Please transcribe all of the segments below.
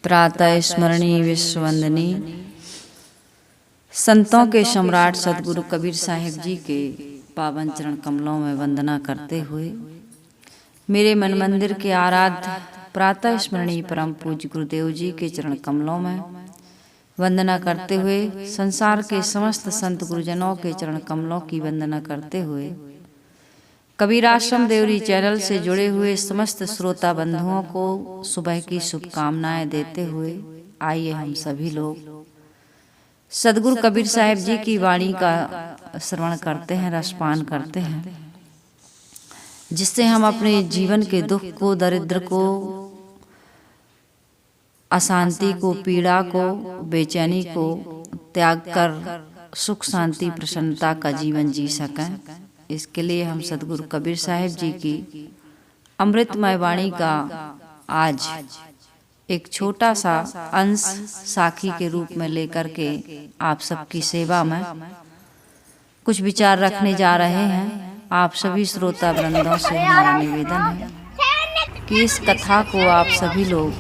प्रातः स्मरणीय विश्ववंदनीय संतों के सम्राट सदगुरु कबीर साहिब जी के पावन चरण कमलों में वंदना करते हुए मेरे मन मंदिर के आराध्य प्रातः स्मरणीय परम पूज्य गुरुदेव जी के चरण कमलों में वंदना करते हुए संसार के समस्त संत गुरुजनों के चरण कमलों की वंदना करते हुए कबीर आश्रम देवरी चैनल से जुड़े हुए समस्त श्रोता बंधुओं को सुबह की शुभकामनाएं देते हुए आइए हम सभी लोग सदगुरु कबीर साहिब जी की वाणी का श्रवण करते हैं, रसपान करते हैं, जिससे हम अपने जीवन के दुख को, दरिद्र को, अशांति को, पीड़ा को, बेचैनी को त्याग कर सुख शांति प्रसन्नता का जीवन जी सकें। इसके लिए हम सदगुरु कबीर साहिब जी की अमृतमय वाणी का आज एक छोटा सा अंश साखी के रूप में लेकर के आप सबकी सेवा में कुछ विचार रखने जा रहे हैं। आप सभी श्रोता वृंदों से हमारा निवेदन है कि इस कथा को आप सभी लोग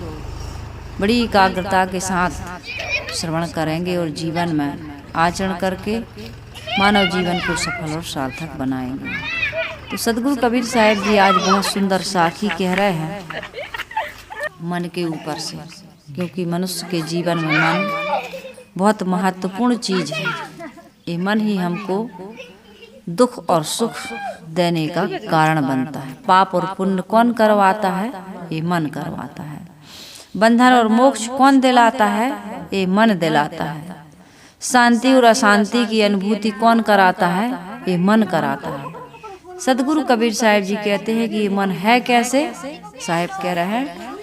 बड़ी एकाग्रता के साथ श्रवण करेंगे और जीवन में आचरण करके मानव जीवन को सफल और सार्थक बनाएंगे। तो सदगुरु कबीर साहिब जी आज बहुत सुंदर साखी कह रहे हैं मन के ऊपर से, क्योंकि मनुष्य के जीवन में मन बहुत महत्वपूर्ण चीज है। ये मन ही हमको दुख और सुख देने का कारण बनता है। पाप और पुण्य कौन करवाता है? ये मन करवाता है। बंधन और मोक्ष कौन दिलाता है? ये मन दिलाता है। शांति और अशांति की अनुभूति कौन कराता है? ये मन कराता है। सदगुरु कबीर साहिब जी कहते हैं कि ये मन है कैसे? साहिब कह रहे हैं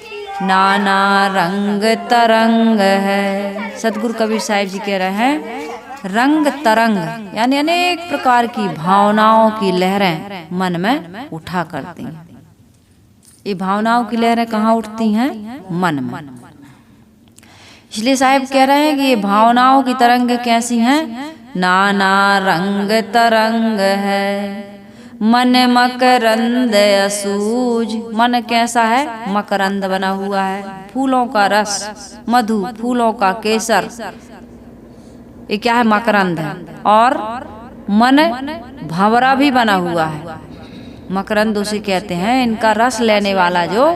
नाना रंग तरंग है। सदगुरु कबीर साहिब जी कह रहे हैं रंग तरंग यानी अनेक प्रकार की भावनाओं की लहरें मन में उठा करती हैं। ये भावनाओं की लहरें कहाँ उठती हैं? मन में। इसलिए साहिब कह रहे हैं कि ये भावनाओं की तरंग कैसी हैं? नाना रंग तरंग है, मन मकरंद असूज। मन कैसा है? मकरंद बना हुआ है, फूलों का रस, मधु, फूलों का केसर, ये क्या है? मकरंद है। और मन भंवरा भी बना हुआ है। मकरंद उसे कहते हैं, इनका रस लेने वाला जो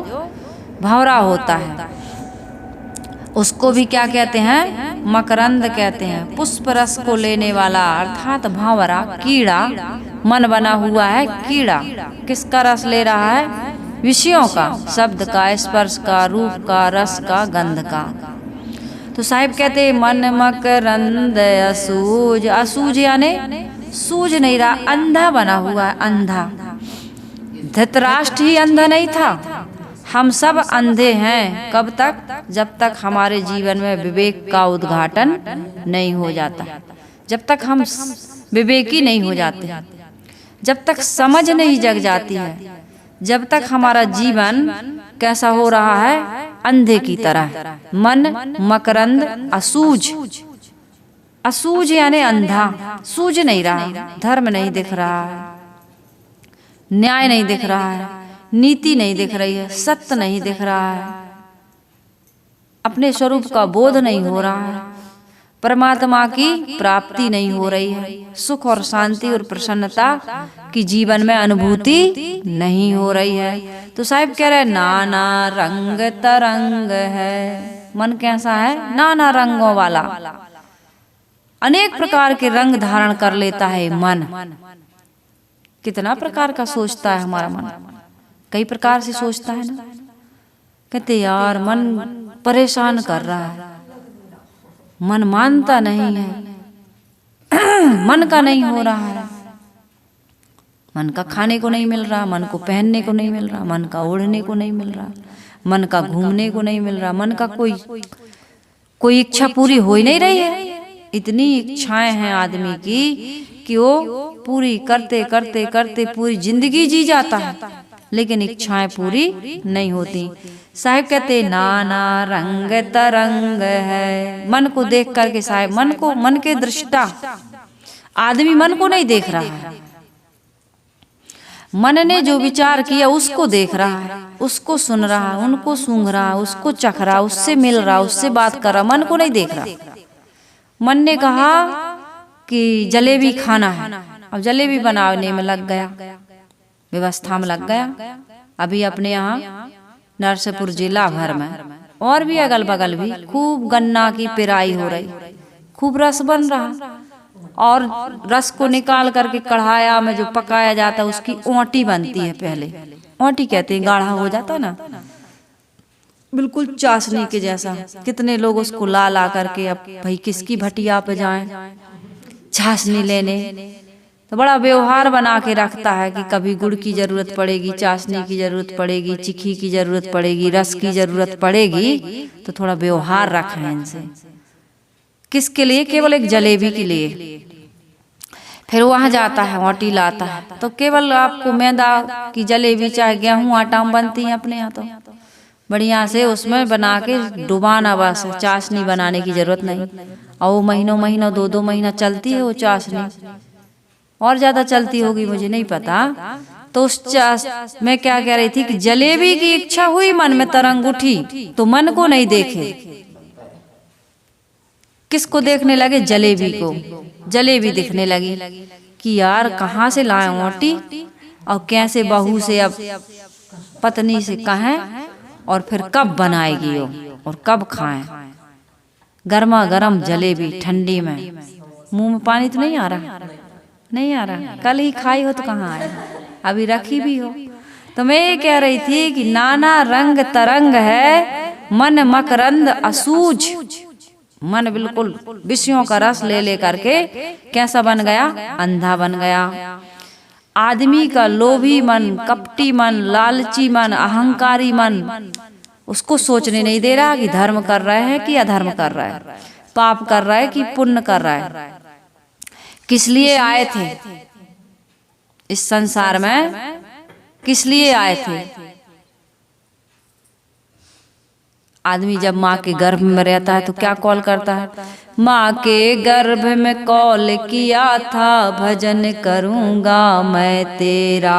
भंवरा होता है उसको भी क्या कहते हैं? मकरंद कहते हैं। पुष्प रस को लेने वाला अर्थात भंवरा, कीड़ा, मन बना हुआ है कीड़ा। किसका रस ले रहा है? विषयों का, शब्द का, स्पर्श का, रूप का, रस का, गंध का। तो साहिब कहते हैं मन मकरंद असूज। असूज यानी सूझ नहीं रहा, अंधा बना हुआ है, अंधा। धृतराष्ट्र ही अंधा नहीं था, हम सब अंधे हैं। कब तक? जब तक हमारे जीवन में विवेक का उद्घाटन नहीं हो जाता, जब तक हम विवेकी नहीं हो जाते, जब तक समझ नहीं जग जाती है, जब तक हमारा जीवन कैसा हो रहा है? अंधे की तरह। मन मकरंद असूज। असूज यानी अंधा, सूझ नहीं रहा, धर्म नहीं दिख रहा है, न्याय नहीं दिख रहा है, नीति नहीं दिख रही है, सत्य नहीं दिख रहा है, अपने स्वरूप का बोध नहीं हो रहा है, परमात्मा की प्राप्ति नहीं हो रही है, सुख और शांति और प्रसन्नता की जीवन में अनुभूति नहीं हो रही है। तो साहिब कह रहे नाना रंग तरंग है। मन कैसा है? नाना रंगों वाला, अनेक प्रकार के रंग धारण कर लेता है मन। कितना प्रकार का सोचता है हमारा मन, कई प्रकार से सोचता है ना। कहते यार मन परेशान कर रहा है, मन मानता नहीं है, मन का नहीं हो रहा है, मन का खाने को नहीं मिल रहा, मन को पहनने को नहीं मिल रहा, मन का ओढ़ने को नहीं मिल रहा, मन का घूमने को नहीं मिल रहा, मन का कोई इच्छा पूरी हो ही नहीं रही है। इतनी इच्छाएं हैं आदमी की कि वो पूरी करते करते करते पूरी जिंदगी जी जाता है, लेकिन इच्छाएं पूरी नहीं होती। साहिब कहते नाना रंग तरंग है। मन को देख करके साहिब, मन के दृष्टा आदमी मन को नहीं देख रहा है, मन ने जो विचार किया उसको देख रहा है, उसको सुन रहा है, उनको सूंघ रहा है, उसको चख रहा, उससे मिल रहा, उससे बात कर रहा, मन को नहीं देख रहा। मन ने कहा कि जलेबी खाना है, अब जलेबी बनाने में लग गया, व्यवस्था में लग गया। अभी अपने यहाँ नरसिंहपुर जिला भर में और भी अगल बगल भी खूब गन्ना की पेराई हो रही, खूब रस बन रहा, और रस को निकाल करके कढ़ाया में जो पकाया जाता है उसकी ओंटी बनती है। पहले ओंटी कहते हैं, गाढ़ा हो जाता ना, बिल्कुल चाशनी के जैसा। कितने लोग उसको ला ला करके अब भाई किसकी भटिया पे जाएं चाशनी लेने, तो बड़ा व्यवहार बना के रखता है कि कभी गुड़ की जरूरत पड़ेगी, चाशनी की जरूरत पड़ेगी, चिक्की की जरूरत पड़ेगी, रस की जरूरत पड़ेगी, तो थोड़ा व्यवहार रखें इनसे। किसके लिए? केवल एक जलेबी के लिए। फिर वहां जाता है, ओंटी लाता है, तो केवल आपको मैदा की जलेबी चाहे गेहूं आटा में बनती है अपने यहाँ, तो बढ़िया से उसमें बना के डुबाना, बस चाशनी बनाने की जरूरत नहीं। और वो महीनों महीनों 2-2 महीना चलती है वो चाशनी, और ज्यादा चलती होगी मुझे नहीं पता। तो उस मैं क्या कह रही थी कि जलेबी की इच्छा हुई, मन में तरंग उठी, तो मन को नहीं देखे, किसको देखने लगे? जलेबी को। जलेबी दिखने लगी कि यार कहाँ से लाए ओंटी, और कैसे बहू से अब पत्नी से कहें, और फिर कब बनाएगी वो, और कब खाएं। गर्मा गर्म जलेबी ठंडी में, मुंह में पानी तो नहीं आ रहा, नहीं आ रहा। कल ही खाई हो तो कहाँ आए, अभी रखी भी हो। तो मैं ये कह रही थी कि नाना रंग तरंग है, मन मकरंद असूझ। मन बिल्कुल विषयों का रस ले ले करके कैसा बन गया? अंधा बन गया। आदमी का लोभी मन, कपटी मन, लालची मन, अहंकारी मन उसको सोचने नहीं दे रहा कि धर्म कर रहे हैं कि अधर्म कर रहा है, पाप कर रहा है कि पुण्य कर रहा है। किस लिए आए थे इस संसार में? किस लिए आए थे? आदमी जब माँ के गर्भ में रहता है तो क्या कॉल करता है? माँ के गर्भ में कॉल किया था, भजन करूँगा मैं तेरा।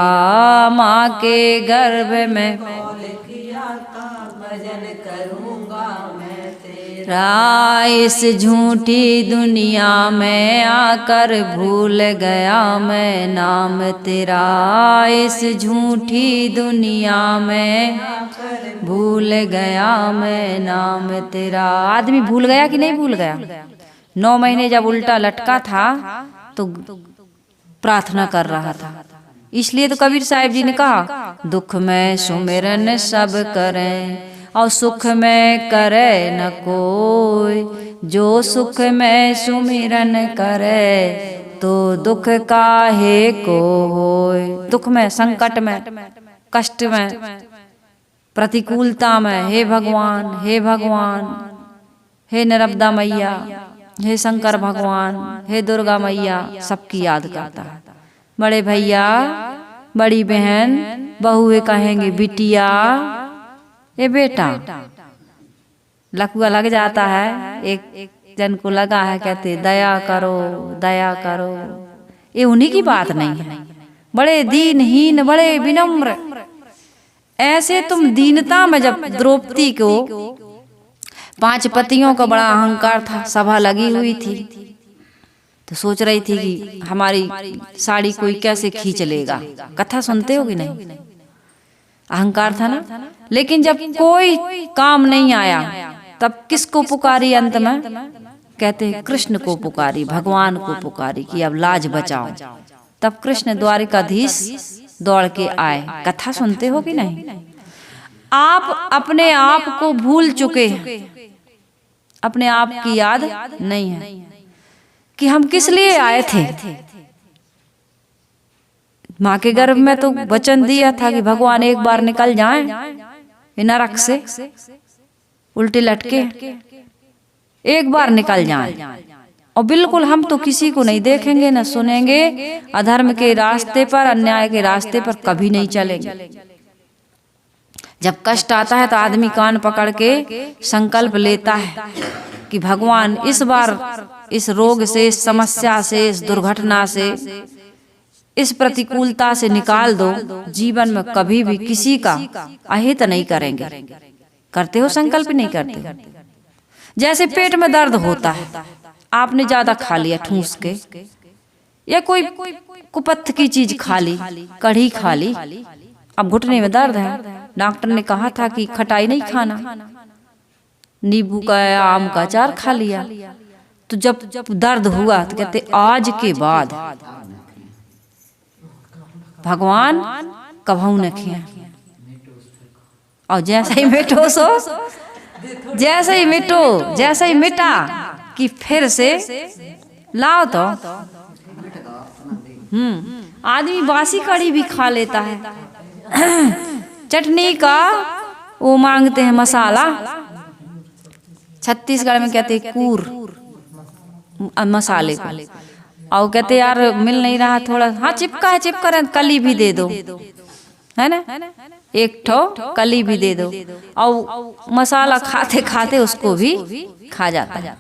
माँ के गर्भ में कॉल किया था, भजन करूँगा मैं तेरा। इस झूठी दुनिया में आकर भूल गया मैं नाम तेरा। इस झूठी दुनिया में भूल गया मैं नाम तेरा। आदमी भूल गया कि नहीं भूल गया? 9 महीने जब उल्टा लटका था तो प्रार्थना कर रहा था। इसलिए तो कबीर साहिब जी ने कहा, दुख में सुमिरन सब करें और सुख में करे न कोई। जो सुख में सुमिरन करे तो दुख काहे को होय। दुख में, संकट में, कष्ट में, प्रतिकूलता में, हे भगवान, हे भगवान, हे नर्मदा मैया, हे शंकर भगवान, हे दुर्गा मैया, सबकी याद करता है। बड़े भैया, बड़ी बहन, बहुएं कहेंगे बिटिया, ये बेटा। लकुआ लग जाता है, एक जन को लगा है, कहते दया करो, दया करो। ये उन्हीं की बात नहीं है। बड़े दीनहीन, बड़े विनम्र। ऐसे तुम दीनता में, जब द्रौपदी को 5 पतियों का बड़ा अहंकार था, सभा लगी हुई थी, तो सोच रही थी कि हमारी साड़ी कोई कैसे खींच लेगा। कथा सुनते हो कि नहीं? अहंकार था ना। लेकिन जब कोई काम नहीं आया तब किसको पुकारी? अंत में कहते हैं कृष्ण को पुकारी, भगवान को पुकारी कि अब लाज बचाओ। तब कृष्ण द्वारिकाधीश दौड़ के आए। कथा सुनते हो कि नहीं? आप अपने आप को भूल चुके हैं, अपने आप की याद नहीं है कि हम किस लिए आए थे। माँ के गर्भ में तो वचन दिया था कि भगवान एक बार निकल जाएं नरक से, उल्टे लटके एक बार निकल जाएं। और बिल्कुल हम तो किसी को नहीं देखेंगे, न सुनेंगे। अधर्म के रास्ते पर, अन्याय के रास्ते पर कभी नहीं चलेंगे। जब कष्ट आता है तो आदमी कान पकड़ के संकल्प लेता है कि भगवान इस बार इस रोग से, इस समस्या से, इस दुर्घटना से, इस प्रतिकूलता से निकाल दो, जीवन में कभी भी किसी का अहित नहीं करेंगे। करते हो संकल्प? नहीं करते। जैसे पेट में दर्द होता है, आपने ज्यादा खा लिया ठूस के, या कोई कुपथ की चीज खा ली, कढ़ी खा ली, अब घुटने में दर्द है, डॉक्टर ने कहा था कि खटाई नहीं खाना, नींबू का या आम का अचार खा लिया, तो जब दर्द हुआ तो कहते आज के बाद भगवान कभू न खिया, और जैसे ही मिटो सो, जैसे ही मिटो, जैसे ही मिटा कि फिर से लाओ तो आदमी बासी कढ़ी भी खा लेता है। चटनी का वो मांगते हैं मसाला, छत्तीसगढ़ में कहते हैं कूर मसाले को, और कहते यार मिल नहीं रहा थोड़ा, हाँ चिपका है, चिपका रहे, कली भी दे दो, है ना, एक ठो कली भी दे दो, और मसाला खाते खाते उसको भी खा जाता है।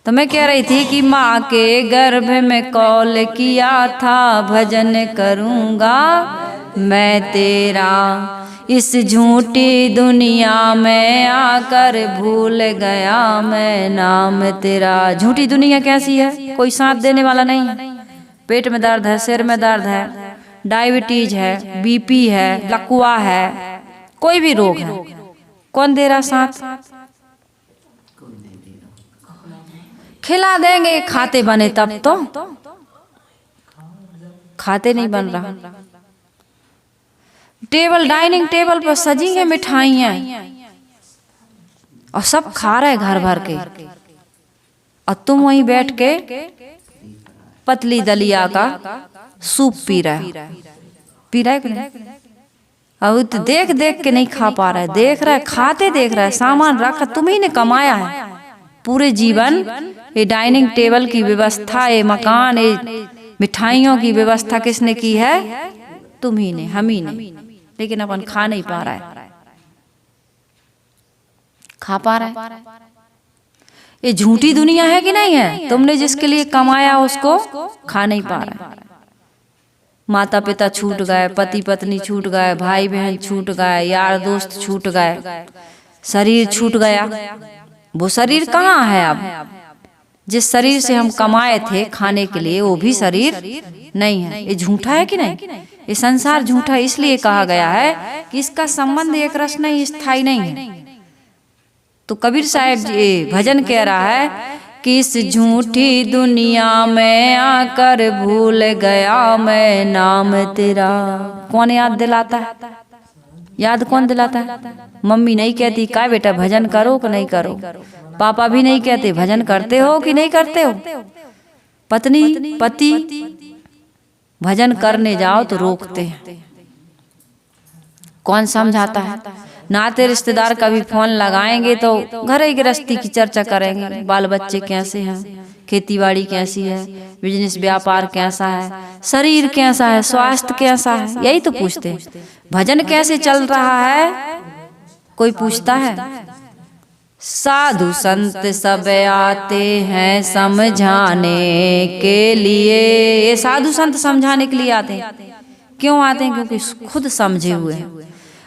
तो मैं कह रही थी कि माँ के गर्भ में कौल किया था, भजन करूँगा मैं तेरा, इस झूठी दुनिया में आकर भूल गया मैं नाम तेरा। झूठी दुनिया कैसी है? कोई साथ देने वाला नहीं है। पेट में दर्द है, सिर में दर्द है, डायबिटीज है, बीपी है, लकवा है, कोई भी रोग है, कौन दे रहा साथ? खिला देंगे, खाते बने तब तो, खाते नहीं बन रहा। टेबल, डाइनिंग टेबल पर सजी है मिठाइयाँ, और सब खा रहे घर भर के, और तुम वहीं बैठ के पतली दलिया का सूप पी रहा है, पी रहा है कि नहीं? अब तो देख देख के नहीं खा पा रहा है, देख रहा है, खाते देख रहा है, सामान रखा, तुम्ही ने कमाया है पूरे जीवन। ये डाइनिंग टेबल की व्यवस्था, ये मकान, ये मिठाइयों की व्यवस्था किसने की है? तुम्ही ने, हम ही ने, लेकिन अपन खा नहीं पा रहा है। खा पा रहा है? ये झूठी दुनिया है कि नहीं है? तुमने जिसके लिए कमाया उसको खा नहीं पा रहा है। माता पिता छूट गए, पति पत्नी छूट गए, भाई बहन छूट गए, यार दोस्त छूट गए, शरीर छूट गया। वो शरीर कहाँ है अब? जिस शरीर से हम कमाए थे खाने के लिए, वो भी शरीर नहीं है। ये झूठा है कि नहीं? ये संसार झूठा इसलिए कहा गया है कि इसका संबंध एक रस नहीं, स्थायी नहीं है। तो कबीर साहब जी भजन कह रहा है कि इस झूठी दुनिया में आकर भूल गया मैं नाम तेरा। कौन याद दिलाता है? याद कौन दिलाता है? मम्मी नहीं कहती का बेटा भजन करो कि नहीं करो, पापा भी नहीं कहते भजन करते हो कि नहीं करते हो, पत्नी पति भजन करने जाओ तो रोकते हैं। कौन समझाता है? नाते रिश्तेदार कभी फोन लगाएंगे तो घर गृहस्थी की चर्चा करेंगे, बाल बच्चे कैसे हैं, खेती बाड़ी कैसी है, बिजनेस व्यापार कैसा है, शरीर कैसा है, स्वास्थ्य कैसा है, यही तो पूछते हैं। भजन कैसे चल रहा है कोई पूछता है? साधु संत सब आते हैं समझाने के लिए। ये साधु संत समझाने के लिए आते हैं। क्यों आते हैं? क्योंकि खुद समझे हुए हैं।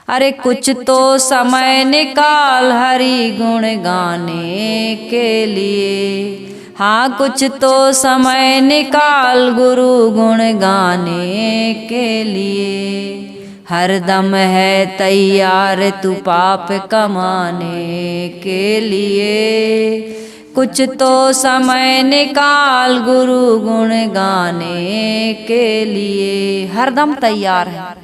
अरे कुछ तो समय निकाल हरि गुण गाने के लिए, हाँ कुछ तो समय निकाल गुरु गुण गाने के लिए। हरदम है तैयार तू पाप कमाने के लिए, कुछ तो समय निकाल गुरु गुण गाने के लिए। हरदम तैयार है।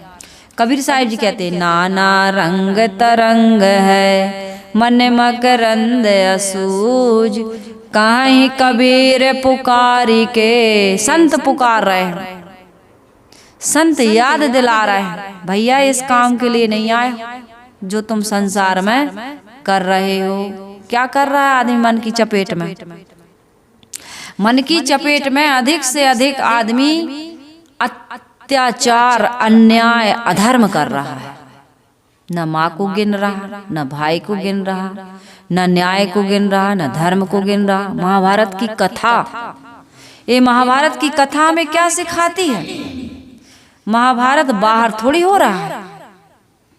कबीर साहिब जी कहते हैं नाना रंग तरंग है मन मकरंद असूज, काहीं कबीर पुकारी के। संत पुकार रहे हैं, संत याद दिला रहे हैं, भैया इस काम के लिए नहीं आए जो तुम संसार में कर रहे हो। क्या कर रहा है आदमी? मन की चपेट में, मन की चपेट में अधिक से अधिक आदमी अत्याचार, अन्याय, अधर्म कर रहा है। न माँ को गिन रहा, न भाई को गिन रहा, न न्याय को गिन रहा, न धर्म को गिन रहा। महाभारत की कथा ये महाभारत की कथा में क्या सिखाती है? महाभारत बाहर थोड़ी हो रहा है।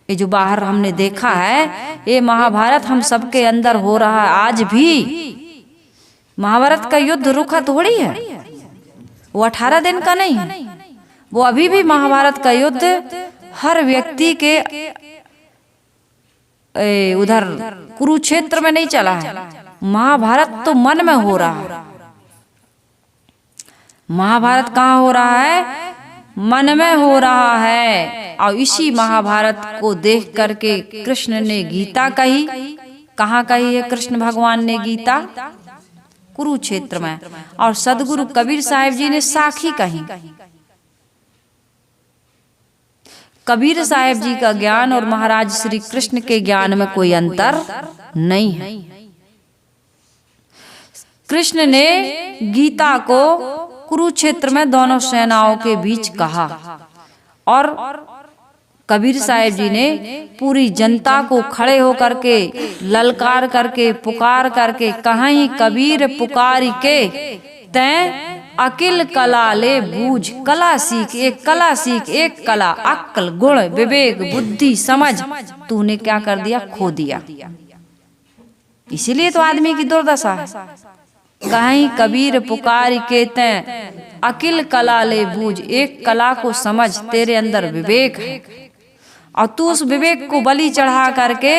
ये जो बाहर हमने देखा है, ये महाभारत हम सबके अंदर हो रहा है। आज भी महाभारत का युद्ध रुका थोड़ी है, वो 18 दिन का नहीं है। वो अभी भी महाभारत का युद्ध हर व्यक्ति के उधर कुरुक्षेत्र में नहीं चला है। महाभारत तो मन में हो रहा है। महाभारत कहाँ हो रहा है? मन में हो रहा है। और इसी महाभारत को देख करके कृष्ण ने गीता कही। कहाँ कही है कृष्ण भगवान ने गीता? कुरुक्षेत्र में। और सदगुरु कबीर साहिब जी ने साखी कही। कबीर साहिब जी का ज्ञान और महाराज श्री कृष्ण के ज्ञान में कोई अंतर नहीं है। कृष्ण ने गीता को कुरुक्षेत्र में दोनों सेनाओं के बीच कहा और कबीर साहिब जी ने पूरी जनता को खड़े होकर के ललकार करके पुकार करके कहीं कबीर पुकारी के तैं अकिल कला ले बूझ, कला सीख, एक कला सीख, एक कला, अक्ल, गुण, विवेक, बुद्धि, समझ तूने क्या कर दिया? खो दिया। इसीलिए तो आदमी की दुर्दशा है। कहीं कबीर पुकार के तैं अकिल कला ले बूझ, एक कला को समझ, तेरे अंदर विवेक है और तू उस विवेक को बलि चढ़ा करके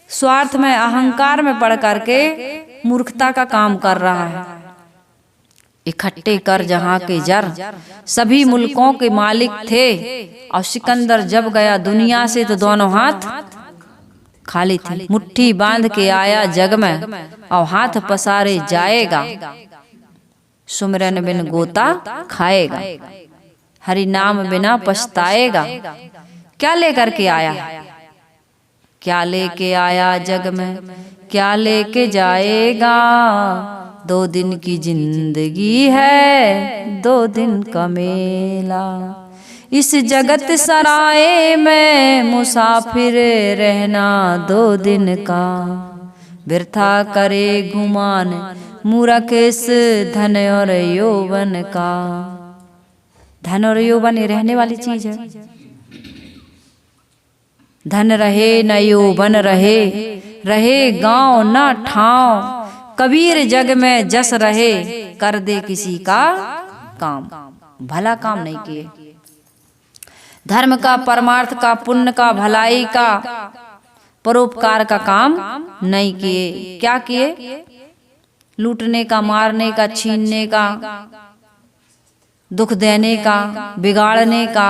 स्वार्थ में अहंकार में पड़ करके मूर्खता का काम कर रहा है। इकट्ठे कर जहां के जर, सभी मुल्कों के मालिक थे और सिकंदर जब गया दुनिया से तो दोनों हाथ खाली थे। मुट्ठी बांध के आया जग में और हाथ पसारे जाएगा, सुमिरन बिन गोता खाएगा, हरि नाम बिना पछताएगा। क्या लेकर के आया? क्या लेके आया जग में, क्या लेके जाएगा? 2 दिन की जिंदगी है, 2 दिन का मेला। इस जगत सराय में मुसाफिर रहना 2 दिन का, वृथा करे गुमान मूर्ख इस धन और यौवन का। धन और यौवन ये रहने वाली चीज है। धन रहे न यौवन रहे, रहे गांव न ठाव, कबीर जग में जस रहे, कर दे किसी का काम। भला काम नहीं किए, धर्म का, परमार्थ का, पुण्य का, भलाई का, परोपकार का काम नहीं किए। क्या किए? लूटने का, मारने का, छीनने का, दुख देने का, बिगाड़ने का,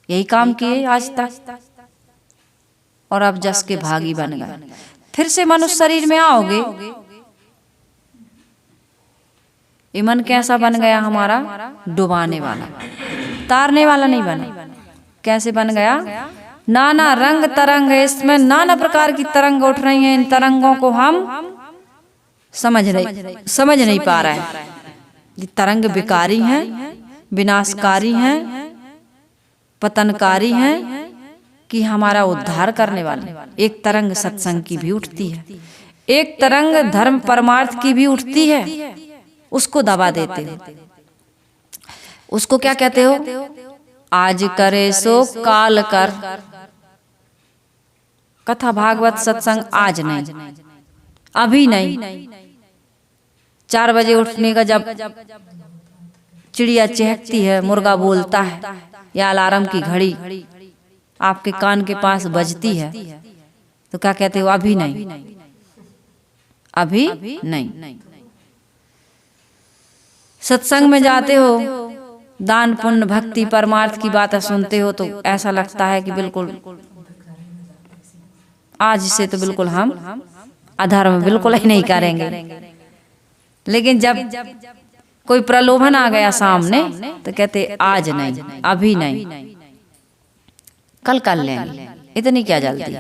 यही काम किए आज तक। और अब जस के भागी बन गए। फिर से मनुष्य शरीर में आओगे, ये मन कैसा बन गया हमारा? डुबाने वाला, तारने वाला नहीं बना। कैसे बन गया? नाना रंग तरंग है इसमें, नाना प्रकार की तरंग उठ रही हैं। इन तरंगों को हम समझ नहीं पा रहे हैं। ये तरंग विकारी हैं, विनाशकारी हैं, पतनकारी हैं कि हमारा उद्धार करने वाले। एक तरंग सत्संग की भी उठती है, एक तरंग धर्म परमार्थ की भी उठती है, उसको दबा देते हो। उसको क्या कहते हो? आज करे सो काल कर। कथा भागवत सत्संग आज नहीं, अभी नहीं। 4 बजे उठने का जब चिड़िया चहकती है, मुर्गा बोलता है या अलार्म की घड़ी आपके कान के पास बजती है तो क्या कहते हो? अभी नहीं, अभी नहीं। सत्संग में जाते हो, दान पुण्य भक्ति परमार्थ की बातें सुनते हो तो ऐसा लगता है कि बिल्कुल आज से तो बिल्कुल हम अधर्म बिल्कुल ही नहीं करेंगे। लेकिन जब कोई प्रलोभन आ गया सामने तो कहते आज नहीं, अभी नहीं, कल कर लेंगे, इतनी क्या जल्दी।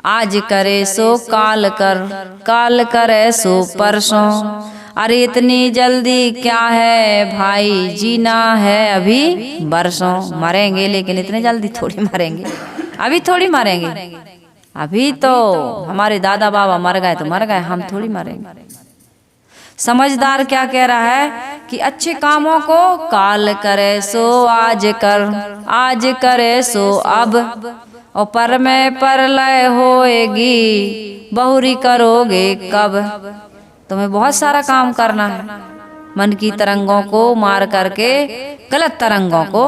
आज करे सो काल कर, काल करे सो परसों। अरे इतनी जल्दी क्या है भाई, जीना है अभी बरसों। मरेंगे लेकिन इतने जल्दी थोड़ी मरेंगे, अभी थोड़ी मरेंगे। अभी तो हमारे दादा बाबा मर गए तो मर गए, हम थोड़ी मरेंगे। समझदार क्या कह रहा है कि अच्छे कामों को काल करे सो आज कर, आज करे सो अब, और पर में परलय होएगी बहुरी करोगे कब। तुम्हें बहुत सारा काम करना है, मन की तरंगों को मार करके, गलत तरंगों को,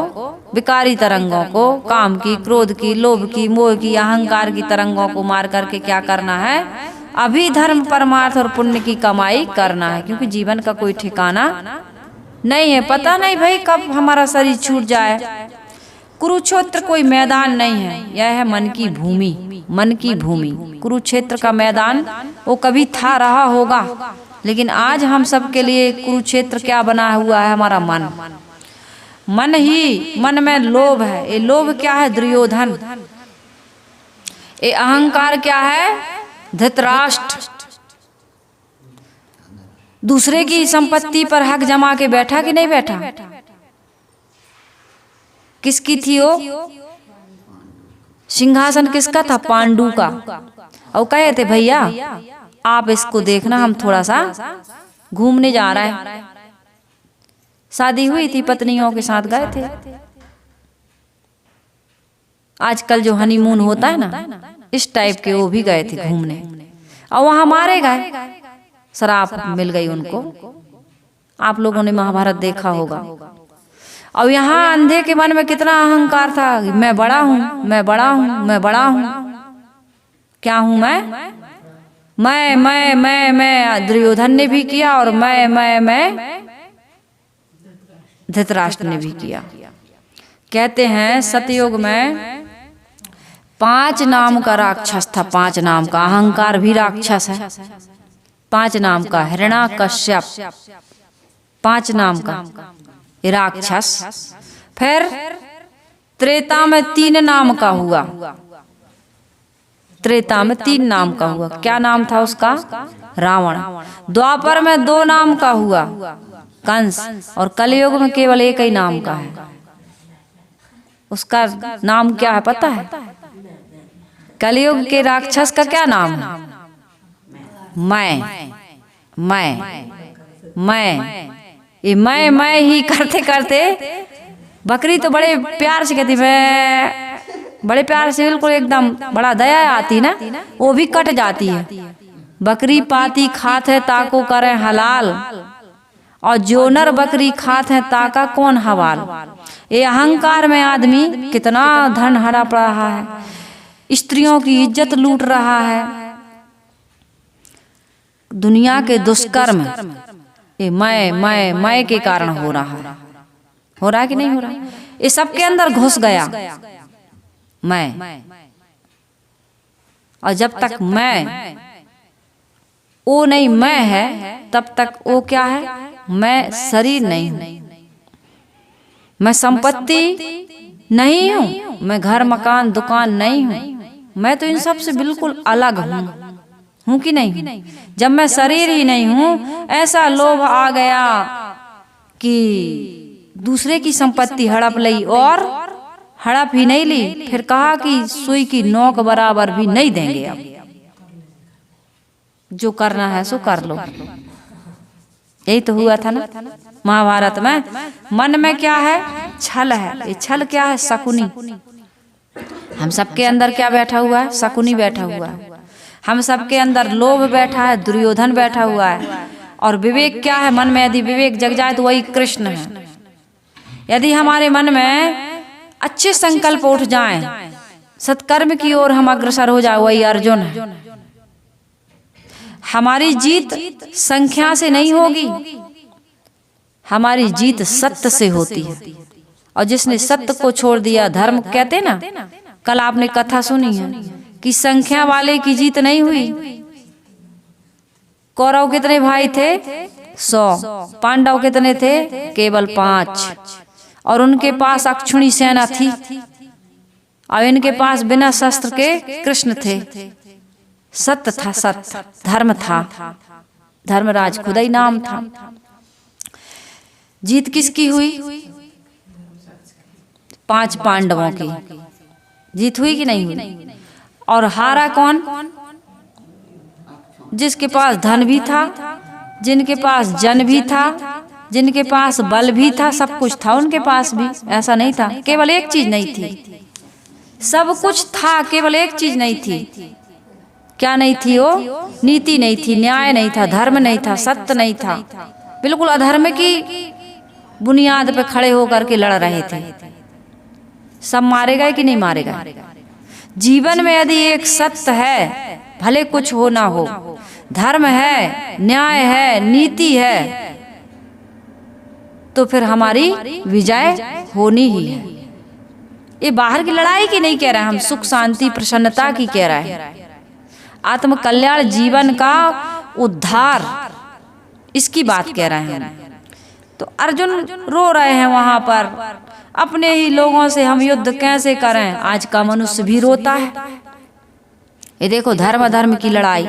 विकारी तरंगों को, काम की, क्रोध की, लोभ की, मोह की, अहंकार की तरंगों को मार करके क्या करना है, अभी धर्म परमार्थ और पुण्य की कमाई करना है। क्योंकि जीवन का कोई ठिकाना नहीं है, पता नहीं भाई कब हमारा शरीर छूट जाए। कुरुक्षेत्र कोई मैदान नहीं है, यह है मन की भूमि, मन की भूमि। कुरुक्षेत्र का मैदान वो कभी था रहा होगा, लेकिन आज हम सब के लिए कुरुक्षेत्र क्या बना हुआ है, हमारा मन। मन ही, मन में लोभ है। ये लोभ क्या है, दुर्योधन। ये अहंकार क्या है, धृतराष्ट्र। दूसरे की संपत्ति पर हक जमा के बैठा कि नहीं बैठा। किसकी थी वो सिंहासन, किसका था, पांडु का। और कहे थे भैया आप इसको देखना, हम थोड़ा सा घूमने जा रहे हैं। शादी हुई थी, पत्नियों के साथ गए थे। आजकल जो हनीमून होता है ना, इस टाइप के वो भी गए थे घूमने, और वहां मारे गए, शराब मिल गई उनको। आप लोगों ने महाभारत देखा होगा। और यहाँ अंधे के मन में कितना अहंकार था, मैं बड़ा हूं, मैं बड़ा हूं, मैं बड़ा हूं। क्या हूं मैं दुर्योधन ने भी किया, और मैं धृतराष्ट्र ने भी किया। कहते हैं सतयुग में 5 नाम का राक्षस था, 5 नाम का। अहंकार भी राक्षस है। 5 नाम का हिरण्याकश्यप, 5 नाम का राक्षस। फिर त्रेता में 3 नाम का हुआ, त्रेता में 3 नाम का हुआ। क्या नाम था उसका, रावण। द्वापर में 2 नाम का हुआ, कंस। और कलयुग में केवल 1 ही नाम का है। उसका नाम क्या है पता है, कलयुग के राक्षस का क्या नाम है, मैं ये मैं ही करते करते, बकरी तो बड़े प्यार से कहती मैं, बड़े प्यार से बिल्कुल एकदम, बड़ा दया आती ना, वो भी कट जाती है। बकरी पाती खात है ताको करे हलाल, और जो नर बकरी खात है ताका कौन हवाल। ये अहंकार में आदमी कितना धन हड़प रहा है, स्त्रियों की इज्जत लूट रहा है। दुनिया के दुष्कर्म ये मैं के कारण हो रहा है। हो रहा है कि नहीं हो रहा है, ये सबके अंदर घुस गया मैं। और जब तक मैं वो नहीं मैं है, तब तक वो क्या है, मैं शरीर नहीं हूं, मैं संपत्ति नहीं हूं, मैं घर मकान दुकान नहीं हूं। मैं तो इन सब से बिल्कुल अलग हूं कि नहीं। जब मैं शरीर ही नहीं हूं, ऐसा लोभ आ गया कि दूसरे की संपत्ति हड़प ली, और हड़प ही नहीं ली, फिर कहा कि सुई की नोक बराबर भी नहीं देंगे। अब जो करना है सो कर लो। यही तो हुआ था ना महाभारत में। मन में क्या है, छल है। ये छल क्या है, शकुनी। हम सबके अंदर क्या बैठा हुआ है, शकुनी बैठा हुआ है। हम सबके अंदर लोभ बैठा है, दुर्योधन बैठा हुआ है। और विवेक क्या है, मन में यदि विवेक जग जाए तो वही कृष्ण है। यदि हमारे मन में अच्छे संकल्प उठ जाएं, सत्कर्म की ओर हम अग्रसर हो जाए, वही अर्जुन है। हमारी जीत संख्या से नहीं होगी, हमारी जीत सत्य से होती है। और जिसने सत्य को छोड़ दिया, धर्म कहते ना, कल आपने कथा सुनी है कि संख्या वाले की जीत नहीं हुई। कौरव कितने भाई थे, 100। पांडव कितने थे, केवल 5। और उनके पास अक्षुणी सेना थी, और इनके पास बिना शस्त्र के कृष्ण थे। सत्य था, सत्य धर्म था, धर्मराज खुदा ही नाम था। जीत किसकी हुई, 5 पांडवों की जीत हुई कि नहीं हुई। और हारा कौन, जिसके पास धन भी था, जिनके पास जन भी था, जिनके पास बल भी था, सब कुछ था उनके पास भी। ऐसा नहीं था, केवल एक चीज नहीं थी। सब कुछ था, केवल एक चीज नहीं थी। क्या नहीं थी वो? नीति नहीं थी, न्याय नहीं था, धर्म नहीं था, सत्य नहीं था। बिल्कुल अधर्म की बुनियाद पे खड़े होकर के लड़ रहे थे। सब मारे गए कि नहीं मारे गए? जीवन में यदि एक सत्य है, भले कुछ हो ना हो, धर्म है, न्याय है, नीति है, तो फिर हमारी विजय होनी ही है। ये बाहर की लड़ाई की नहीं कह रहे, हम सुख शांति प्रसन्नता की कह रहे हैं। आत्म कल्याण, जीवन का उद्धार, इसकी बात कह रहे हैं। तो अर्जुन रो रहे हैं वहां पर, अपने ही लोगों से हम युद्ध कैसे करें? आज का मनुष्य भी रोता है। ये देखो, धर्म अधर्म की लड़ाई।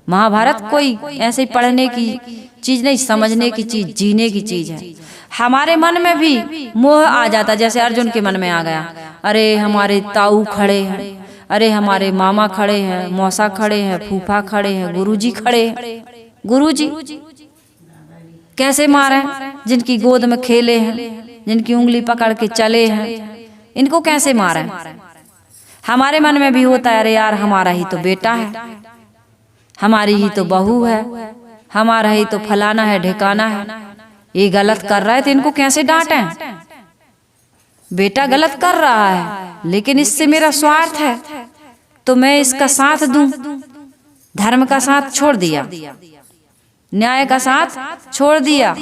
महाभारत कोई ऐसे ही पढ़ने की चीज नहीं, समझने की चीज, जीने की चीज है। हमारे मन में भी मोह आ जाता, जैसे अर्जुन के मन में आ गया, अरे हमारे ताऊ खड़े हैं, अरे हमारे मामा खड़े हैं, मौसा खड़े हैं, फूफा खड़े हैं, गुरुजी खड़े हैं। गुरुजी कैसे मारे? जिनकी गोद में खेले हैं, जिनकी उंगली पकड़ के चले हैं, इनको कैसे मारे? हमारे मन में भी होता है, अरे यार हमारा ही तो बेटा है, हमारी ही तो बहू है, हमारा ही तो फलाना है, ढिकाना है, ये गलत कर रहा है तो इनको कैसे डांटें? बेटा गलत कर रहा है, लेकिन इससे मेरा स्वार्थ है तो मैं इसका साथ दूं। धर्म का साथ छोड़ दिया, न्याय का साथ छोड़ दिया,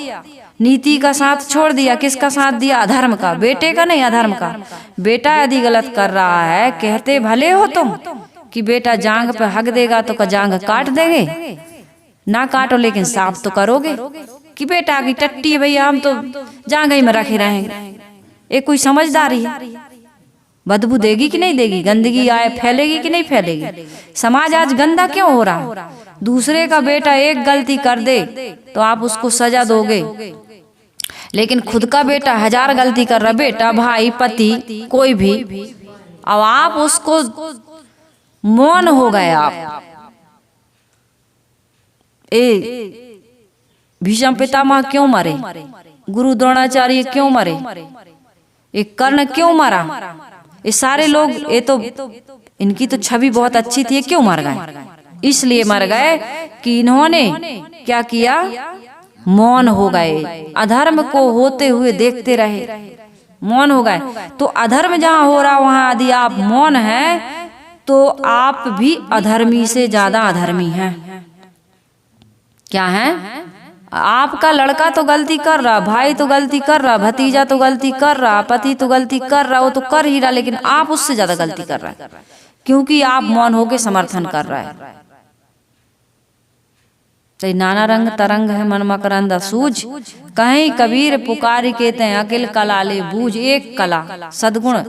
नीति का साथ छोड़ दिया। किसका साथ दिया? अधर्म का, बेटे का नहीं, अधर्म का। बेटा यदि गलत कर रहा है, कहते भले हो तुम कि बेटा जांग पे हक देगा तो का जांग काट देंगे, ना काटो लेकिन साफ तो करोगे कि बेटा की टट्टी भैया हम तो जांग ही में रखे रहेंगे। ये कोई समझदारी है? बदबू देगी कि नहीं देगी? गंदगी आए फैलेगी कि नहीं फैलेगी? समाज आज गंदा क्यों हो रहा है? दूसरे का बेटा एक गलती कर दे तो आप उसको सजा दोगे, लेकिन खुद का बेटा 1000 गलती कर रहा, बेटा भाई पति कोई भी, अब आप उसको मौन हो गए। आप भीष्म पितामह क्यों मरे? गुरु द्रोणाचार्य क्यों मरे? एक कर्ण क्यों मरा? ये सारे लोग, ये तो इनकी तो छवि बहुत अच्छी थी, क्यों मर गए? इसलिए मर गए कि इन्होंने क्या किया? मौन हो गए, अधर्म को होते हुए देखते रहे, मौन हो गए। तो अधर्म जहाँ हो रहा वहां यदि आप मौन हैं तो आप भी अधर्मी से ज्यादा अधर्मी हैं। क्या है? आपका लड़का तो गलती कर रहा, भाई तो गलती कर रहा, भतीजा तो गलती कर रहा, पति तो गलती कर रहा, वो तो कर ही रहा, लेकिन आप उससे ज्यादा गलती कर रहा है, क्योंकि आप मौन होके समर्थन कर रहा है। तो नाना रंग तरंग है मन मकरंदा सूझ, कहीं कबीर पुकारी कहते हैं अकिल कला ले बूझ। एक कला, सद्गुण,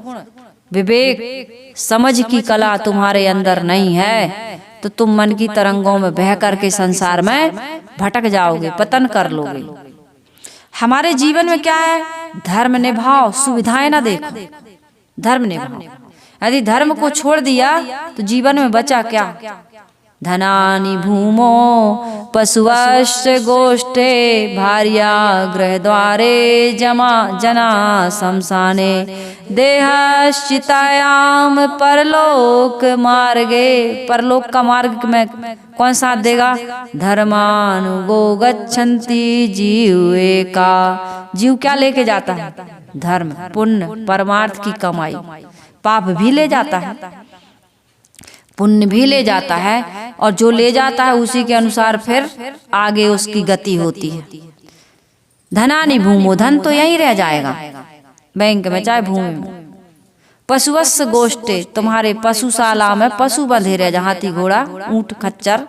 विवेक, समझ की कला तुम्हारे अंदर नहीं है तो तुम मन की तरंगों में बह करके संसार में भटक जाओगे, पतन कर लोगे। हमारे जीवन में क्या है? धर्म निभाओ, सुविधाएं ना देखो, धर्म निभाओ। यदि धर्म को छोड़ दिया तो जीवन में बचा क्या? धनानि भूमो पशुवश्च गोष्ठे भार्या गृह द्वारे जमा जना शमशाने देहश्चितायाम परलोक मार्गे। परलोक का मार्ग में कौन साथ देगा? धर्मानुगो गच्छन्ति जीवे का। जीव क्या लेके जाता है? धर्म, पुण्य, परमार्थ की कमाई। पाप भी ले जाता है, पुण्य भी ले जाता है, और जो ले जाता है उसी के अनुसार फिर आगे उसकी गति होती है। धनानि भूमो, धन तो यहीं रह जाएगा, बैंक में चाहे भूमि में। पशुवस्य गोष्ठे, तुम्हारे पशुशाला में पशु बंधे रह जा, हाथी घोड़ा ऊंट खच्चर,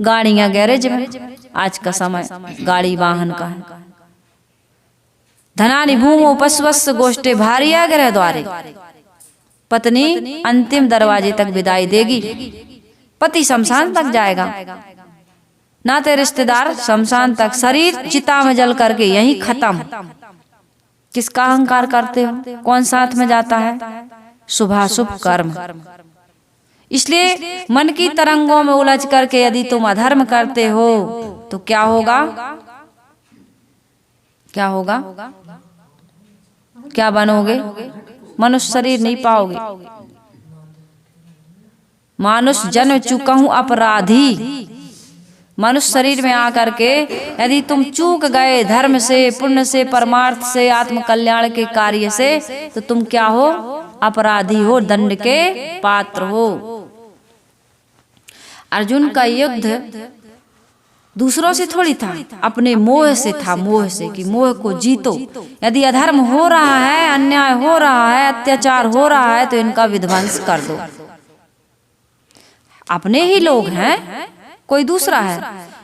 गाड़ियां गैरेज में। आज का समय गाड़ी वाहन का है। धनानि भूमो पशुवस्य गोष्ठे भार्या गृह द्वारे, पत्नी अंतिम दरवाजे तक विदाई देगी, पति शमशान तक जाएगा, नाते रिश्तेदार शमशान तक, शरीर चिता में जल करके यहीं खत्म। किसका अहंकार करते हो? कौन साथ में जाता है? शुभाशुभ कर्म। इसलिए मन की तरंगों में उलझ करके यदि तुम अधर्म करते हो तो क्या होगा, क्या होगा, क्या बनोगे? मनुष्य शरीर नहीं पाओगे। मानुष जन्म चूका हूं अपराधी। मनुष्य शरीर में आकर के यदि तुम चूक गए धर्म से, पुण्य से, परमार्थ से, आत्म कल्याण के कार्य से, तो तुम क्या हो? अपराधी हो, दंड के पात्र हो। अर्जुन का युद्ध दूसरों से थोड़ी था, अपने मोह से था। मोह से कि मोह को जीतो। यदि अधर्म हो रहा है, अन्याय हो रहा है, अत्याचार हो रहा है, तो इनका विध्वंस कर दो। अपने ही लोग हैं, कोई दूसरा है।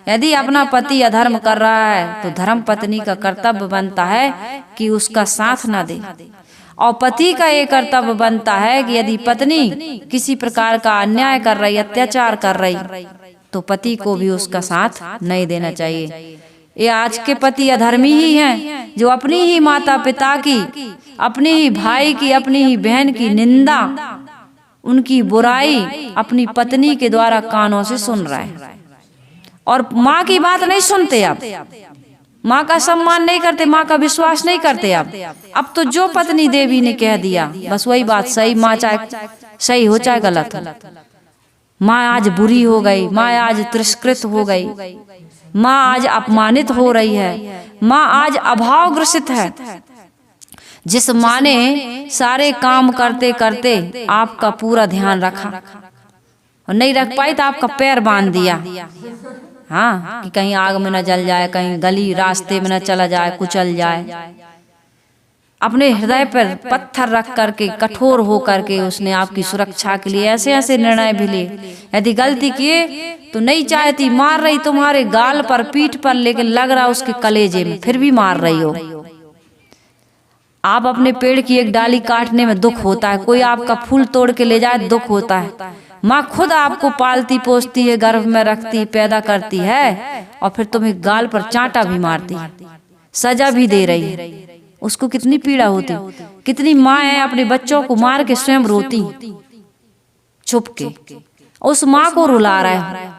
यदि अपना पति अधर्म कर रहा है तो धर्म पत्नी का कर्तव्य बनता है कि उसका साथ ना दे, और पति का ये कर्तव्य बनता है कि यदि पत्नी किसी प्रकार का अन्याय कर रही, अत्याचार कर रही, तो पति को भी उसका साथ नहीं देना चाहिए। ये आज के पति अधर्मी ही हैं, जो अपनी ही माता पिता की, अपनी ही भाई की, अपनी ही बहन की निंदा, उनकी बुराई अपनी पत्नी के द्वारा कानों से सुन रहा है, और माँ की बात नहीं सुनते। अब माँ का सम्मान नहीं करते, माँ का विश्वास नहीं करते। अब तो जो पत्नी देवी ने कह दिया बस वही बात सही, माँ चाहे सही हो चाहे गलत हो। माँ आज बुरी हो गई, माँ आज तिरस्कृत हो गई, माँ आज अपमानित हो रही है, माँ आज अभाव ग्रसित है। जिस माँ ने सारे काम करते करते आपका पूरा ध्यान रखा और नहीं रख पाई तो आपका पैर बांध दिया, हाँ, कि कहीं आग में न जल जाए, कहीं गली रास्ते में न चला जाए, कुचल जाए। अपने हृदय पर पत्थर रख करके, कठोर हो करके उसने आपकी सुरक्षा के लिए ऐसे ऐसे निर्णय भी लिए। यदि गलती किए तो नहीं चाहती, मार रही तुम्हारे गाल पर, पीठ पर, लेकिन लग रहा उसके कलेजे में, फिर भी मार रही हो। आप अपने पेड़ की एक डाली काटने में दुख होता है, कोई आपका फूल तोड़ के ले जाए दुख होता है। माँ खुद आपको पालती पोसती है, गर्भ में रखती, पैदा करती है, और फिर तुम्हें गाल पर चांटा भी मारती है, सजा भी दे रही है। उसको कितनी पीड़ा होती। कितनी माँ अपने बच्चों को मार के स्वयं रोती छुप के, उस माँ को रुला रहा है।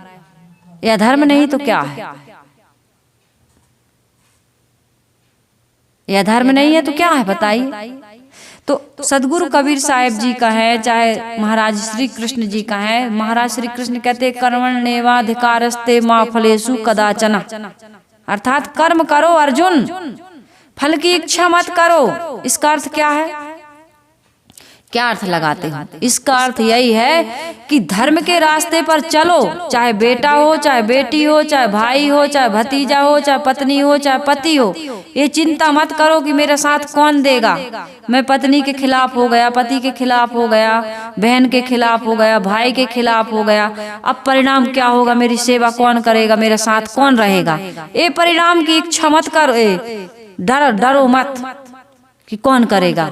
यह धर्म नहीं तो क्या है? यह धर्म नहीं है तो क्या है बताइए? तो सदगुरु कबीर साहिब जी का है, चाहे महाराज श्री कृष्ण जी का है। महाराज श्री कृष्ण कहते कर्मण्येवाधिकारस्ते मा फलेषु कदाचन, अर्थात कर्म करो अर्जुन, फल की इच्छा मत करो। इसका अर्थ क्या है? क्या अर्थ लगाते हो? इसका अर्थ यही है कि धर्म के रास्ते पर चलो, चाहे बेटा हो, चाहे बेटी हो, चाहे भाई हो, चाहे भतीजा हो, चाहे पत्नी हो, चाहे पति हो। ये चिंता मत करो कि मेरे साथ कौन देगा। मैं पत्नी के खिलाफ हो गया, पति के खिलाफ हो गया, बहन के खिलाफ हो गया, भाई के खिलाफ हो गया, अब परिणाम क्या होगा? मेरी सेवा कौन करेगा? मेरे साथ कौन रहेगा? ये परिणाम की इच्छा मत करो, डरो मत कि कौन करेगा।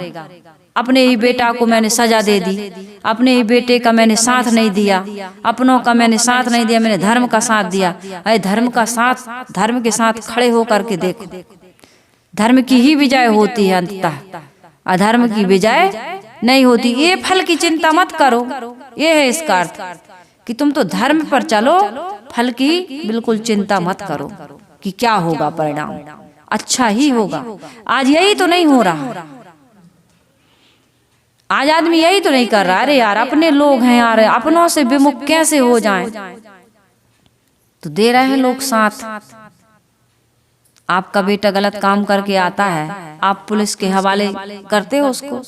अपने ही बेटा को मैंने सजा दे दी, अपने ही बेटे का मैंने साथ नहीं दिया, अपनों का मैंने साथ नहीं दिया, मैंने धर्म का साथ दिया। अरे धर्म का साथ, धर्म के साथ खड़े होकर के देखो, धर्म की ही विजय होती है अंततः, अधर्म की विजय नहीं होती। ये फल की चिंता मत करो, ये है इसका अर्थ कि तुम तो धर्म पर चलो, फल की बिल्कुल चिंता मत करो कि क्या होगा परिणाम, अच्छा ही होगा। आज यही तो नहीं हो रहा, आज आदमी यही तो नहीं कर रहा। अरे यार अपने लोग हैं यार, अपनों से विमुख कैसे हो जाएं? तो दे रहे हैं लोग साथ। आपका बेटा गलत काम करके आता है, आप पुलिस के हवाले करते हो उसको?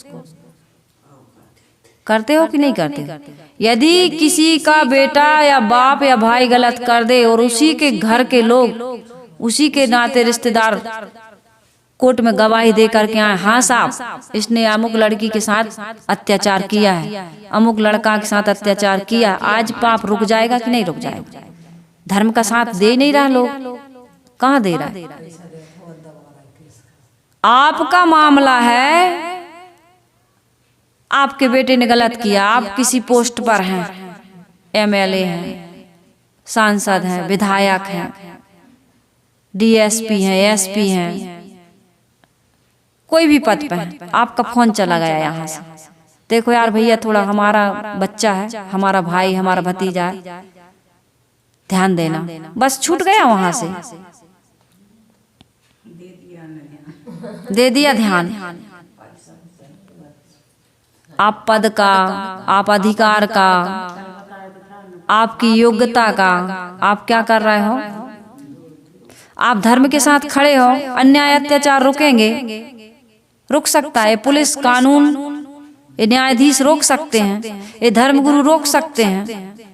करते हो कि नहीं करते? यदि किसी का बेटा या बाप या भाई गलत कर दे और उसी के घर के लोग, उसी के नाते रिश्तेदार कोर्ट में गवाही दे करके आए, हाँ साहब इसने अमुक लड़की के साथ अत्याचार किया है, अमुक लड़का के साथ अत्याचार किया, आज पाप रुक जाएगा कि नहीं रुक जाएगा? धर्म का साथ दे नहीं रहा लोग, कहाँ दे रहा है? आपका मामला है, आपके बेटे ने गलत किया, आप किसी पोस्ट पर हैं, एमएलए हैं, सांसद हैं, विधायक हैं, डीएसपी हैं, एसपी हैं, कोई भी पद पे है, आपका फोन चला गया यहाँ से, देखो यार भैया थोड़ा हमारा बच्चा है, हमारा भाई, हमारा भतीजा है, ध्यान देना। बस छूट गया वहां से, दे दिया ध्यान। आप पद का, आप अधिकार का, आपकी योग्यता का आप क्या कर रहे हो? आप धर्म के साथ खड़े हो, अन्याय अत्याचार रुकेंगे? रुक सकता है पुलिस, कानून, ये न्यायाधीश रोक सकते हैं, ये धर्मगुरु रोक सकते हैं,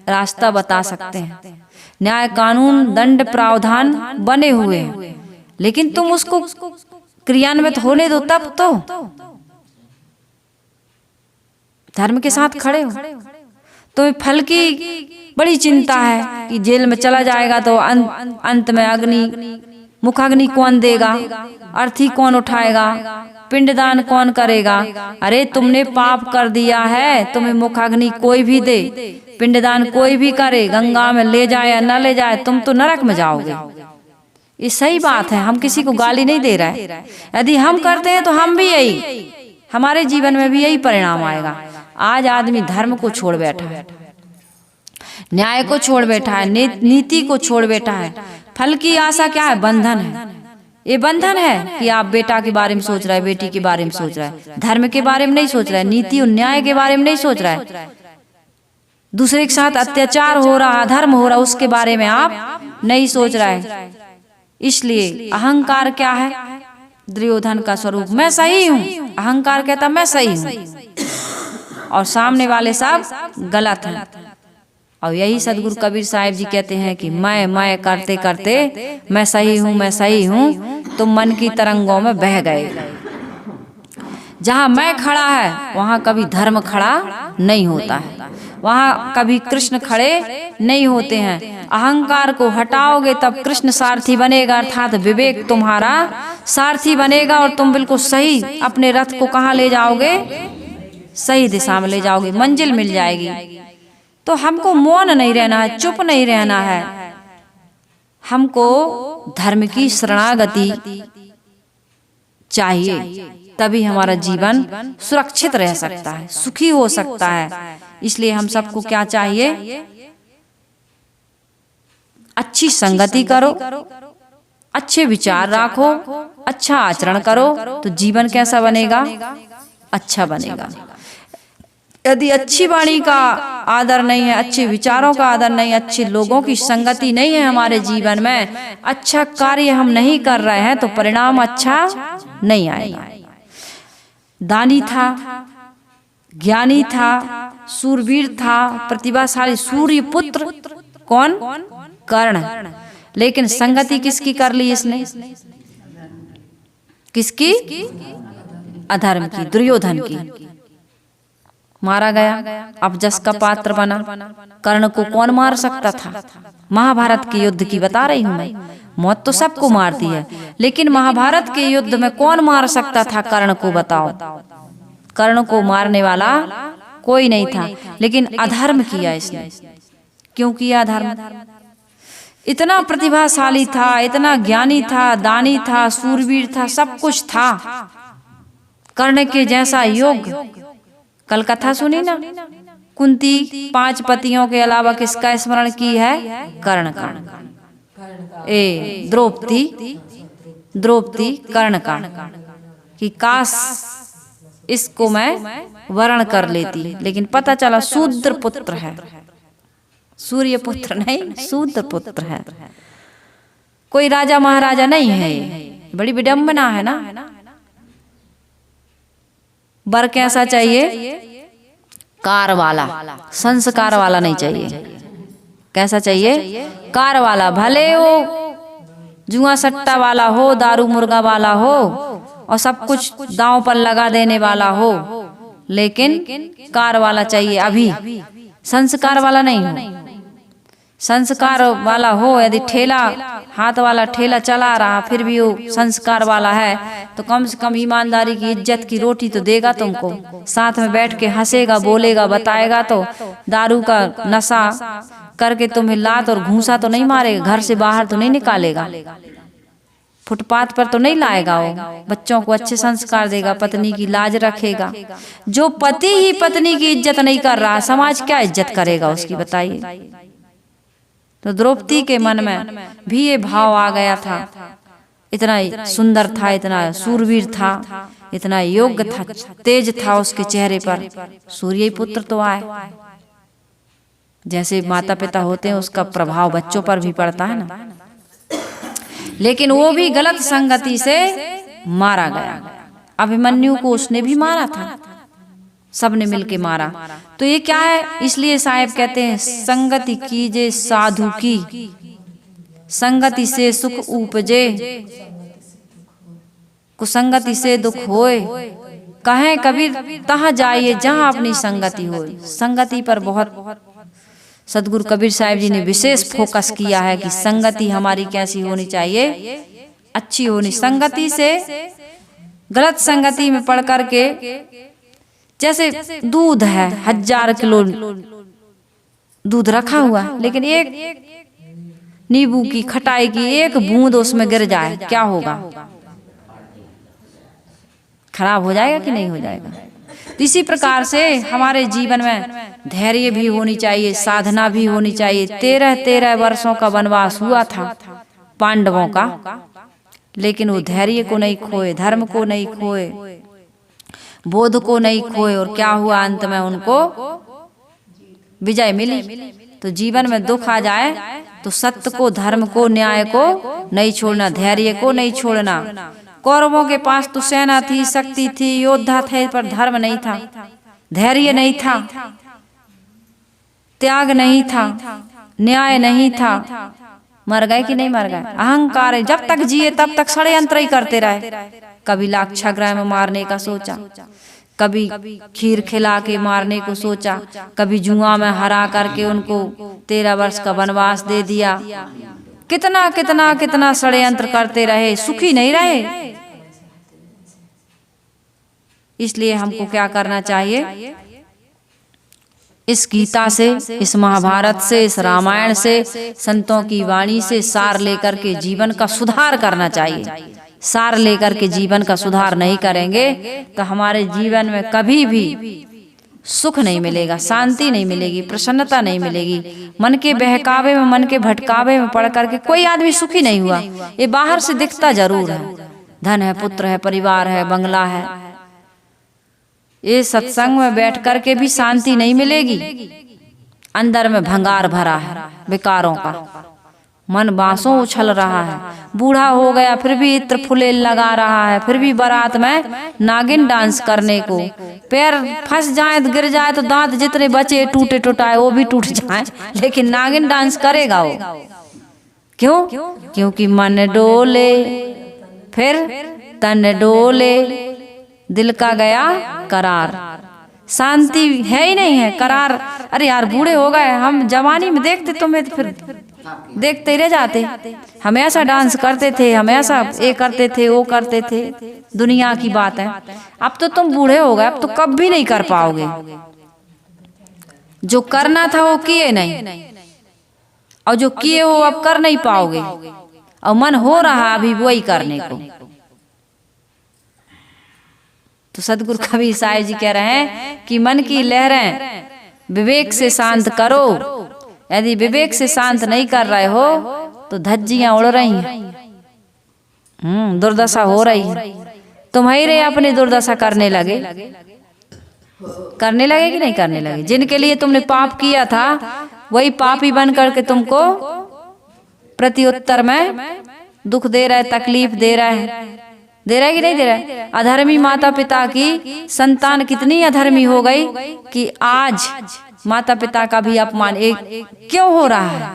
रास्ता बता सकते हैं। न्याय कानून दंड प्रावधान बने हुए हैं, लेकिन तुम उसको क्रियान्वित होने दो तब तो। धर्म के साथ खड़े हो, तुम्हें फल की बड़ी चिंता है कि जेल में चला जाएगा तो अंत में अग्नि, मुखाग्नि कौन देगा, अर्थी कौन उठाएगा, पिंडदान कौन करेगा? अरे तुमने पाप कर दिया है, तुम्हें मुखाग्नि कोई भी दे, पिंडदान कोई भी करे, गंगा में ले जाए या न ले जाए, तुम तो नरक में जाओगे। ये सही बात है, हम किसी को गाली नहीं दे रहे। यदि हम करते हैं तो हम भी यही, हमारे जीवन में भी यही परिणाम आएगा। आज आदमी धर्म को छोड़ बैठा है, न्याय को छोड़ बैठा है, नीति को छोड़ बैठा है। फल की आशा क्या है? बंधन है। ये बंधन है कि आप बेटा के बारे में सोच रहे हैं, बेटी के बारे में सोच रहे हैं, धर्म के बारे में नहीं सोच रहे, नीति और न्याय के बारे में नहीं सोच रहे। दूसरे के साथ अत्याचार हो रहा, अधर्म हो रहा, उसके बारे में आप नहीं सोच रहे। इसलिए अहंकार क्या है? दुर्योधन का स्वरूप, मैं सही हूँ। अहंकार कहता मैं सही हूँ और सामने वाले सब गलत हैं। और यही सदगुरु कबीर साहिब जी कहते हैं कि मैं करते करते मैं सही हूँ, मैं सही हूँ, तो मन की तरंगों में बह गए। जहाँ मैं खड़ा है वहाँ कभी धर्म खड़ा नहीं होता है, वहाँ कभी कृष्ण खड़े नहीं होते हैं। अहंकार को हटाओगे तब कृष्ण सारथी बनेगा, अर्थात विवेक तुम्हारा सारथी बनेगा और तुम बिल्कुल सही अपने रथ को कहाँ ले जाओगे? सही दिशा में ले जाओगे, मंजिल मिल जाएगी। तो हमको मौन नहीं रहना है, चुप नहीं रहना है, हमको धर्म की शरणागति चाहिए, तभी हमारा जीवन सुरक्षित रह सकता है, सुखी हो सकता है। इसलिए हम सबको क्या चाहिए? अच्छी संगति करो, अच्छे विचार रखो, अच्छा आचरण करो, तो जीवन कैसा बनेगा? अच्छा बनेगा। यदि अच्छी वाणी का आदर नहीं है, अच्छे विचारों का आदर नहीं, अच्छे लोगों की संगति नहीं है हमारे जीवन में, अच्छा कार्य हम नहीं कर रहे हैं, तो परिणाम अच्छा नहीं आएगा। दानी था, ज्ञानी था, सूरवीर था, प्रतिभाशाली, सूर्य पुत्र कौन? कर्ण। लेकिन संगति किसकी कर ली इसने? किसकी? अधर्म की, दुर्योधन की। मारा गया, अब जस का पात्र बना। कर्ण को कौन मार सकता था? महाभारत के युद्ध की बता रही हूं मैं। मौत तो सबको मारती है, लेकिन महाभारत के युद्ध में कौन मार सकता था कर्ण को? बताओ। कर्ण को मारने वाला कोई नहीं था, लेकिन अधर्म किया इसने। क्यों किया अधर्म? इतना प्रतिभाशाली था, इतना ज्ञानी था, दानी था, सूरवीर था, सब कुछ था। कर्ण के जैसा योग, कल कथा सुनी ना, कुंती 5 पतियों के अलावा किसका स्मरण की है? कर्ण का। द्रौपदी कर्ण का, कि काश इसको मैं वर्ण कर लेती, लेकिन पता चला शूद्र पुत्र है, सूर्य पुत्र नहीं, शूद्र पुत्र है। कोई राजा महाराजा नहीं है। ये बड़ी विडंबना है ना। वर कैसा चाहिए? कार वाला, संस्कार वाला नहीं चाहिए। कैसा चाहिए? कार वाला। भले वो जुआ सट्टा वाला हो, दारू मुर्गा वाला हो और सब कुछ दांव पर लगा देने वाला हो, लेकिन कार वाला चाहिए। अभी संस्कार वाला नहीं हो। संस्कार वाला हो, यदि ठेला हाथ वाला ठेला चला रहा फिर भी वो संस्कार वाला है, तो कम से कम ईमानदारी की, इज्जत की रोटी तो देगा तुमको। साथ में बैठ के हंसेगा, बोलेगा, बताएगा। तो दारू का नशा करके तुम्हें लात और घूंसा तो नहीं मारेगा, घर से बाहर तो नहीं निकालेगा, फुटपाथ पर तो नहीं लाएगा। वो बच्चों को अच्छे संस्कार देगा, पत्नी की लाज रखेगा। जो पति ही पत्नी की इज्जत नहीं कर रहा, समाज क्या इज्जत करेगा उसकी? बताइए। तो द्रौपदी के मन में भी ये भाव आ गया था। इतना सुंदर था, इतना सूरवीर था, इतना योग्य था, तेज था उसके चेहरे पर, सूर्य पुत्र तो आए। जैसे माता पिता होते हैं उसका प्रभाव बच्चों पर भी पड़ता है ना। लेकिन वो भी गलत संगति से मारा गया। अभिमन्यु को उसने भी मारा था, सबने मिलके मारा। तो ये क्या है, इसलिए साहेब कहते हैं संगति कीजे साधु की, संगति से सुख उपजे, कुसंगति से दुख होए। कहें कबीर तहाँ जाइए जहां अपनी संगति होए। संगति पर बहुत सदगुरु कबीर साहिब जी ने विशेष फोकस किया है कि संगति हमारी कैसी होनी चाहिए, अच्छी होनी। संगति से, गलत संगति में पड़ करके, जैसे दूध है, 1000 किलो दूध रखा हुआ, लेकिन एक नींबू की खटाई की एक बूंद उसमें गिर जाए, क्या होगा? खराब हो जाएगा कि नहीं हो जाएगा? तो इसी प्रकार से हमारे जीवन में धैर्य भी होनी चाहिए, साधना भी होनी चाहिए। 13 वर्षों का वनवास हुआ था पांडवों का, लेकिन वो धैर्य को नहीं खोए, धर्म को नहीं खोए, बोध को नहीं खोए। और क्या हुआ, अंत में उनको विजय मिली। तो जीवन में दुख आ जाए तो सत्य को, धर्म को, न्याय को नहीं छोड़ना, धैर्य को नहीं छोड़ना। कौरवों के पास तो सेना थी, शक्ति थी, योद्धा थे, पर धर्म नहीं था, धैर्य नहीं था, त्याग नहीं था, न्याय नहीं था। मर गए कि नहीं मर गए? अहंकार जब तक जिए तब तक षड्यंत्र ही करते रहे। कभी लाक्षागृह में मारने का सोचा, कभी खीर खिला के मारने को सोचा, कभी जुआ में हरा करके उनको 13 वर्ष का वनवास दे दिया। कितना कितना कितना षड्यंत्र करते रहे, सुखी नहीं रहे। इसलिए हमको क्या करना चाहिए, इस गीता से, इस महाभारत से, इस रामायण से, संतों की वाणी से सार लेकर के जीवन का सुधार करना चाहिए। सार लेकर के जीवन का सुधार नहीं करेंगे तो हमारे जीवन में कभी भी सुख नहीं मिलेगा, शांति नहीं मिलेगी, प्रसन्नता नहीं मिलेगी। मन के बहकावे में, मन के भटकावे में पड़ करके कोई आदमी सुखी नहीं हुआ। ये बाहर से दिखता जरूर है, धन है, पुत्र है, परिवार है, बंगला है। ये सत्संग में बैठ करके भी शांति नहीं मिलेगी। अंदर में भंगार भरा है विकारों का, मन बांसों उछल रहा है। बूढ़ा हो गया फिर भी इत्र फुलेल लगा रहा है, फिर भी बारात में नागिन डांस करने को। पैर फंस जाए तो गिर जाए तो दांत जितने बचे टूटे टुटाए वो भी टूट जाए, लेकिन नागिन डांस करेगा वो। क्यों? क्योंकि मन डोले फिर तन डोले, दिल का गया करार। शांति है ही नहीं है, करार। अरे यार बूढ़े हो गए, हम जवानी में देखते तुम्हें तो फिर देखते ही रह जाते। हम ऐसा डांस करते थे, हम ऐसा ये करते थे, वो करते थे। दुनिया की बात है। अब तो तुम बूढ़े हो गए, अब तो कभी नहीं कर पाओगे। जो करना था वो किए नहीं, और जो किए वो अब कर नहीं पाओगे। और मन हो रहा अभी वही करने को। तो सदगुरु कबीर साहिब जी कह रहे हैं कि मन की लहरें विवेक से शांत करो। यदि विवेक से शांत नहीं कर रहे हो तो धज्जियां उड़ रही हैं, दुर्दशा हो रही है। तुम्हारे अपनी दुर्दशा करने लगे कि नहीं करने लगे? जिनके लिए तुमने पाप किया था वही पापी बन करके तुमको प्रत्युत्तर में दुख दे रहा है, तकलीफ दे रहा है। दे रहा है कि नहीं दे रहा है? अधर्मी माता पिता की संतान कितनी अधर्मी हो गई कि आज माता पिता का भी अपमान क्यों हो रहा है?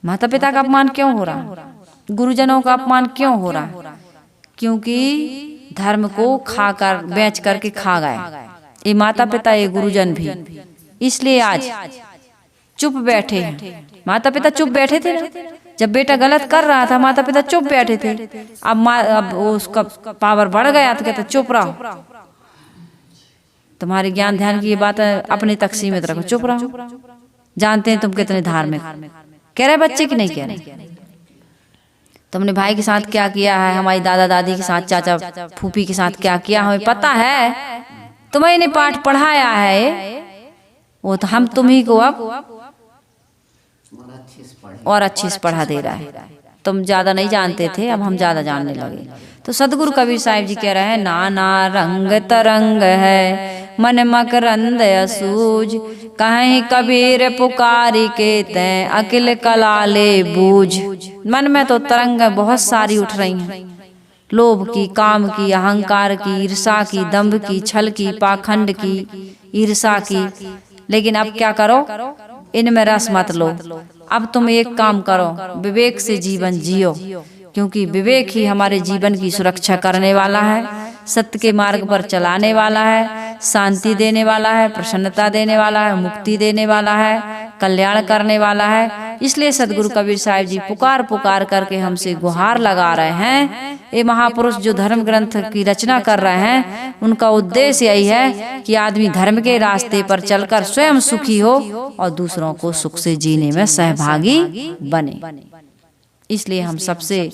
माता पिता का अपमान क्यों हो रहा है? गुरुजनों का अपमान क्यों हो रहा है? क्योंकि धर्म को खाकर बेच करके खा गए ये माता पिता, ये गुरुजन भी। इसलिए आज चुप बैठे हैं। माता पिता चुप बैठे थे ना, जब बेटा गलत कर रहा था माता पिता चुप बैठे थे। अब उसका पावर बढ़ गया तो कहते चुप रहो, तुम्हारे ज्ञान ध्यान की ये बात अपने तक सीमित रखो, चुप रहो। जानते हैं तुम कितने धार्मिक। कह रहे बच्चे की नहीं कह रहे। तुमने भाई के साथ क्या किया है, हमारी दादा दादी के साथ, चाचा फूफी के साथ क्या किया हमें पता है। तुम्हें ने पाठ पढ़ाया है वो तो हम तुम्ही को अब और अच्छे से पढ़ा दे रहा है। तुम ज़्यादा नहीं जानते थे, अब हम ज़्यादा जानने लगे। तो सदगुरु कबीर साहिब जी कह रहे हैं, नाना रंग तरंग है मन मकरंद असूझ, कहीं कबीर पुकारी के तैं अकिल कलाले बूझ। मन में तो तरंग बहुत सारी उठ रही हैं, लोभ की, काम की, अहंकार की, ईर्षा की, दंभ की, छल की, पाखंड की, ईर्षा की। लेकिन अब क्या करो, इनमें रस मत लो। अब तुम एक काम करो, विवेक से जीवन जियो, क्योंकि विवेक ही हमारे जीवन की सुरक्षा करने वाला है, सत्य के मार्ग पर चलाने वाला है, शांति देने वाला है, प्रसन्नता देने वाला है, मुक्ति देने वाला है, कल्याण करने वाला है। इसलिए सदगुरु कबीर साहिब जी पुकार पुकार करके हमसे गुहार लगा रहे हैं। ये महापुरुष जो धर्म ग्रंथ की रचना कर रहे हैं, उनका उद्देश्य यही है कि आदमी धर्म के रास्ते पर चलकर स्वयं सुखी हो और दूसरों को सुख से जीने में सहभागी बने। इसलिए हम सबसे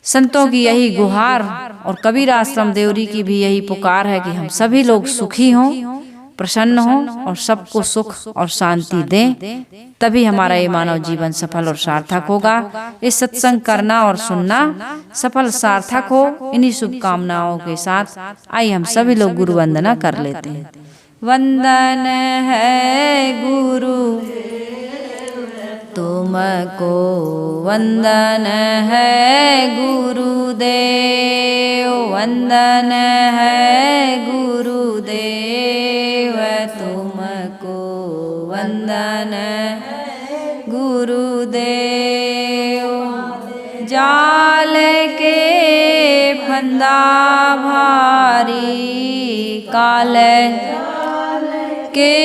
संतों की यही गुहार और कबीर आश्रम देवरी की भी यही पुकार है कि हम सभी लोग सुखी हों, प्रसन्न हों और सबको सुख और शांति दें, तभी हमारा ये मानव जीवन सफल और सार्थक होगा। इस सत्संग करना और सुनना सफल सार्थक हो, इन्हीं शुभकामनाओं के साथ आइए हम सभी लोग गुरु वंदना कर लेते हैं। वंदन है गुरु तुमको, वंदन है गुरुदेव, वंदन है गुरुदेव तुमको, वंदन गुरुदेव। जाल के फंदा भारी, काल के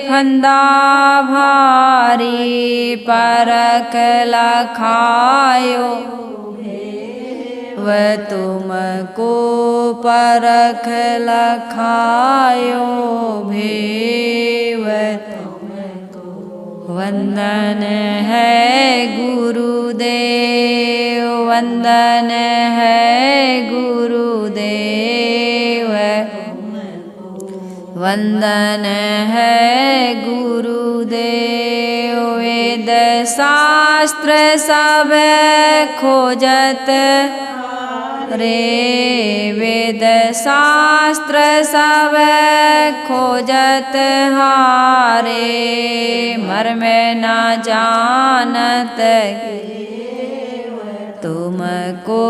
फंदा भारी, परख लखायो वह तुमको, परख लखायो भेव तुमको। वंदन है गुरुदेव, वंदन है गुरुदेव, वंदन है गुरुदेव। वेद शास्त्र सब खोजत रे, वेद शास्त्र सब खोजत हारे, मर्म न जानत तुमको,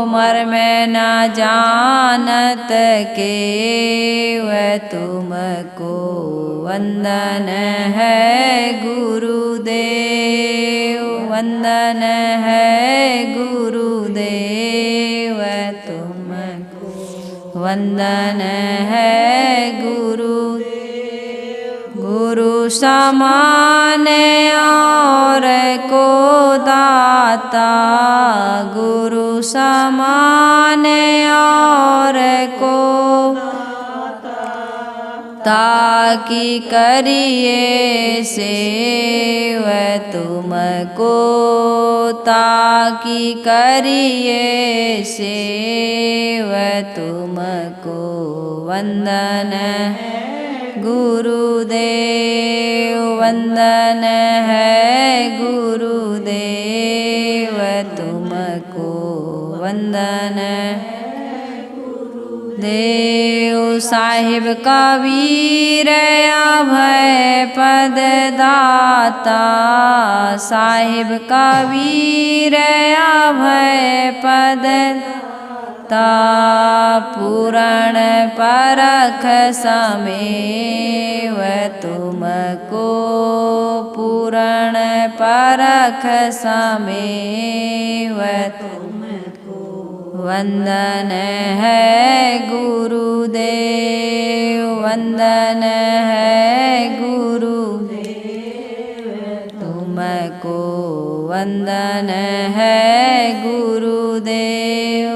मर्म न जानत केव तुमको। वंदन है गुरुदेव, वंदन है गुरुदेव तुमको, वंदन है गुरु। गुरु समान और को दाता, गुरु समान और को ताकि करिए सेव तुमको, ताकि करिए सेव तुमको। वंदन गुरुदेव, वंदन है गुरुदेव तुमको, वंदन देव। साहिब कबीर अभय पद दाता, साहिब कबीर अभय पद ता, पूरण परख समेव तुमको, पूरण परख समेव तुमको। वंदन है गुरुदेव, वंदन है गुरुदेव तुमको, वंदन है गुरुदेव।